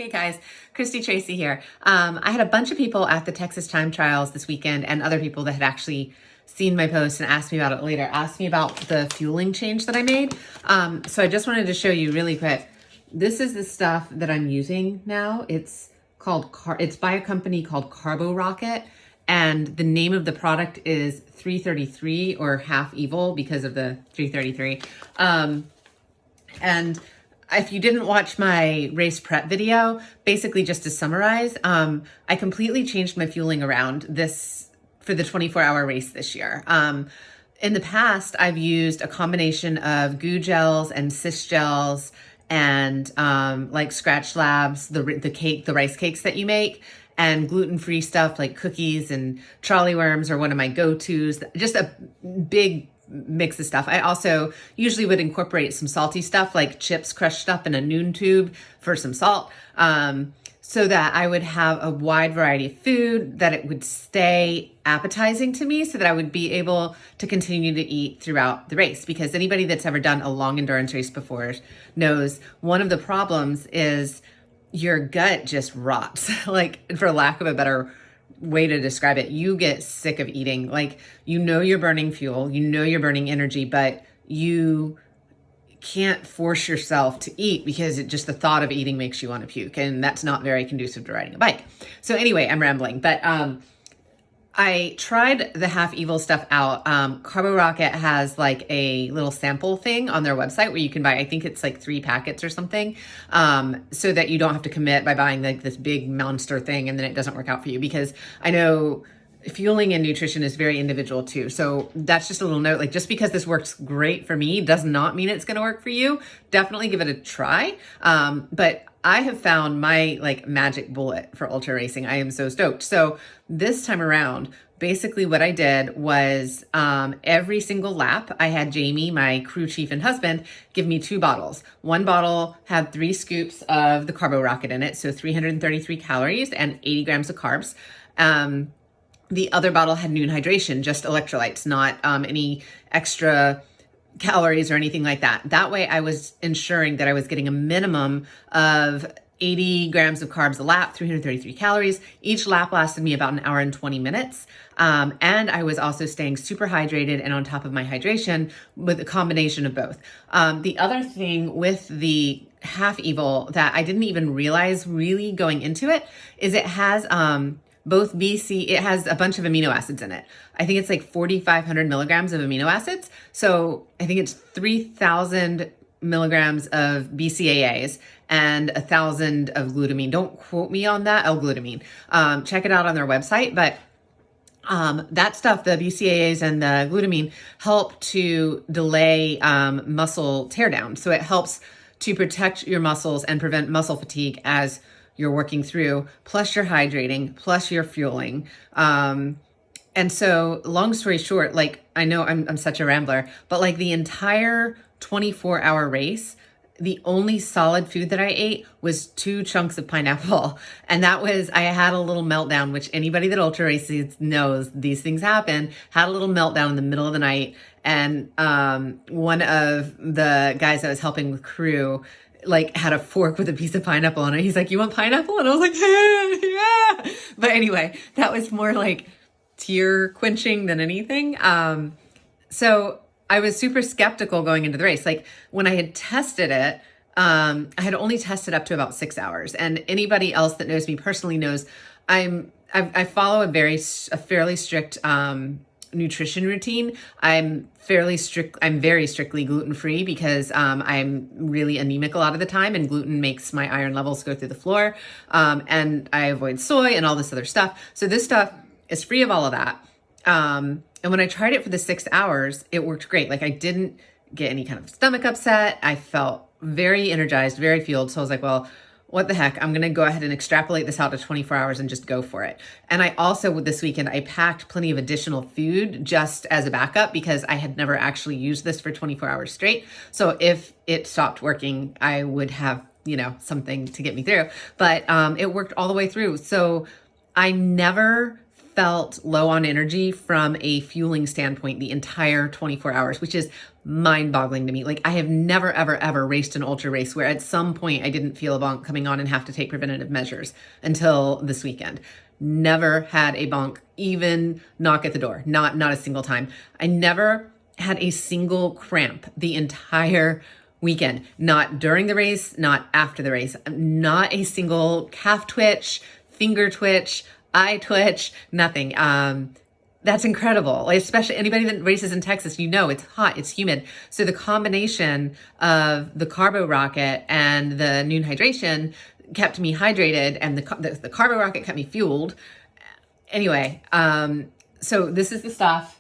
Hey guys, Christy Tracy here. I had a bunch of people at the Texas Time Trials this weekend and other people that had actually seen my post and asked me about it later, asked me about the fueling change that I made. So I just wanted to show you really quick. This is the stuff that I'm using now. It's by a company called Carbo Rocket, and the name of the product is 333 or Half Evil because of the 333. And if you didn't watch my race prep video, basically just to summarize, I completely changed my fueling around for the 24-hour race this year. In the past, I've used a combination of goo gels and cis gels and like Scratch Labs, the rice cakes that you make, and gluten-free stuff like cookies and Charlie worms are one of my go-tos. Just a big mix of stuff. I also usually would incorporate some salty stuff like chips crushed up in a Noon tube for some salt, so that I would have a wide variety of food, that it would stay appetizing to me so that I would be able to continue to eat throughout the race. Because anybody that's ever done a long endurance race before knows one of the problems is your gut just rots, like, for lack of a better way to describe it. You get sick of eating. Like, you're burning fuel, you're burning energy, but you can't force yourself to eat because the thought of eating makes you want to puke, and that's not very conducive to riding a bike. So anyway, I'm rambling, but I tried the Half Evil stuff out. Carbo Rocket has like a little sample thing on their website where you can buy, I think it's like 3 packets or something, so that you don't have to commit by buying like this big monster thing and then it doesn't work out for you. Because I know fueling and nutrition is very individual too. So that's just a little note, like, just because this works great for me does not mean it's going to work for you. Definitely give it a try. But I have found my like magic bullet for ultra racing. I am so stoked. So this time around, basically what I did was every single lap, I had Jamie, my crew chief and husband, give me 2 bottles. One bottle had 3 scoops of the Carbo Rocket in it, so 333 calories and 80 grams of carbs. The other bottle had Noon Hydration, just electrolytes, not any extra calories or anything like that. That way I was ensuring that I was getting a minimum of 80 grams of carbs a lap, 333 calories. Each lap lasted me about 1 hour and 20 minutes. And I was also staying super hydrated and on top of my hydration with a combination of both. The other thing with the Half Evil that I didn't even realize really going into it is it has it has a bunch of amino acids in it. I think it's like 4,500 milligrams of amino acids. So I think it's 3,000 milligrams of BCAAs and 1,000 of glutamine. Don't quote me on that, L-glutamine. Check it out on their website. But that stuff, the BCAAs and the glutamine, help to delay muscle teardown. So it helps to protect your muscles and prevent muscle fatigue as you're working through, plus you're hydrating, plus you're fueling. And so long story short, like, I know I'm such a rambler, but like the entire 24-hour race, the only solid food that I ate was 2 chunks of pineapple. And I had a little meltdown, which anybody that ultra races knows these things happen, had a little meltdown in the middle of the night. And one of the guys that was helping with crew like had a fork with a piece of pineapple on it. He's like, "You want pineapple?" And I was like, "Yeah." But anyway, that was more like tear quenching than anything. So I was super skeptical going into the race. Like, when I had tested it, I had only tested up to about 6 hours. And anybody else that knows me personally knows I follow a fairly strict nutrition routine. I'm very strictly gluten-free because I'm really anemic a lot of the time, and gluten makes my iron levels go through the floor. And I avoid soy and all this other stuff. So this stuff is free of all of that. And when I tried it for the 6 hours, it worked great. Like, I didn't get any kind of stomach upset. I felt very energized, very fueled. So I was like, well, what the heck? I'm going to go ahead and extrapolate this out to 24 hours and just go for it. And I also, this weekend, I packed plenty of additional food just as a backup because I had never actually used this for 24 hours straight. So if it stopped working, I would have, something to get me through. But it worked all the way through. So I never felt low on energy from a fueling standpoint the entire 24 hours, which is mind-boggling to me. Like, I have never, ever, ever raced an ultra race where at some point I didn't feel a bonk coming on and have to take preventative measures until this weekend. Never had a bonk even knock at the door. Not a single time. I never had a single cramp the entire weekend. Not during the race, not after the race. Not a single calf twitch, finger twitch, eye twitch, nothing. That's incredible. Like, especially anybody that races in Texas, you know, it's hot, it's humid. So the combination of the Carbo Rocket and the Noon Hydration kept me hydrated, and the Carbo Rocket kept me fueled. Anyway, so this is the stuff.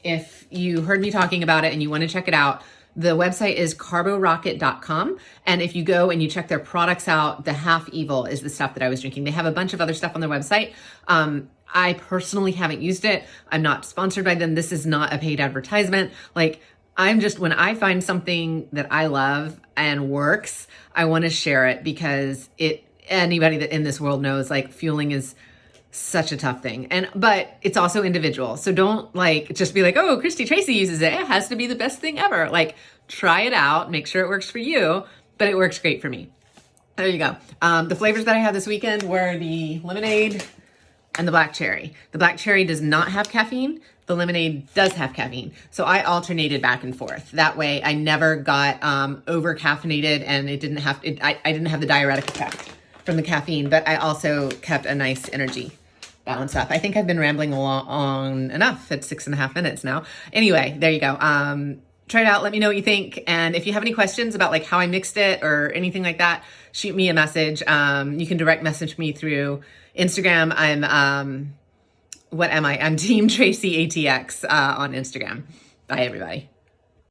If you heard me talking about it and you want to check it out, the website is carborocket.com. And if you go and you check their products out, the Half Evil is the stuff that I was drinking. They have a bunch of other stuff on their website. I personally haven't used it. I'm not sponsored by them. This is not a paid advertisement. Like, I'm just, when I find something that I love and works, I want to share it, because anybody that in this world knows, like, fueling is such a tough thing. But it's also individual. So don't just be like, oh, Christy Tracy uses it. It has to be the best thing ever. Like, try it out, make sure it works for you, but it works great for me. There you go. The flavors that I had this weekend were the lemonade and the black cherry. The black cherry does not have caffeine. The lemonade does have caffeine. So I alternated back and forth. That way I never got over caffeinated, and I didn't have the diuretic effect from the caffeine, but I also kept a nice energy balance up. I think I've been rambling on enough. It's 6.5 minutes now. Anyway, there you go. Try it out. Let me know what you think. And if you have any questions about like how I mixed it or anything like that, shoot me a message. You can direct message me through Instagram. I'm Team Tracy ATX on Instagram. Bye, everybody.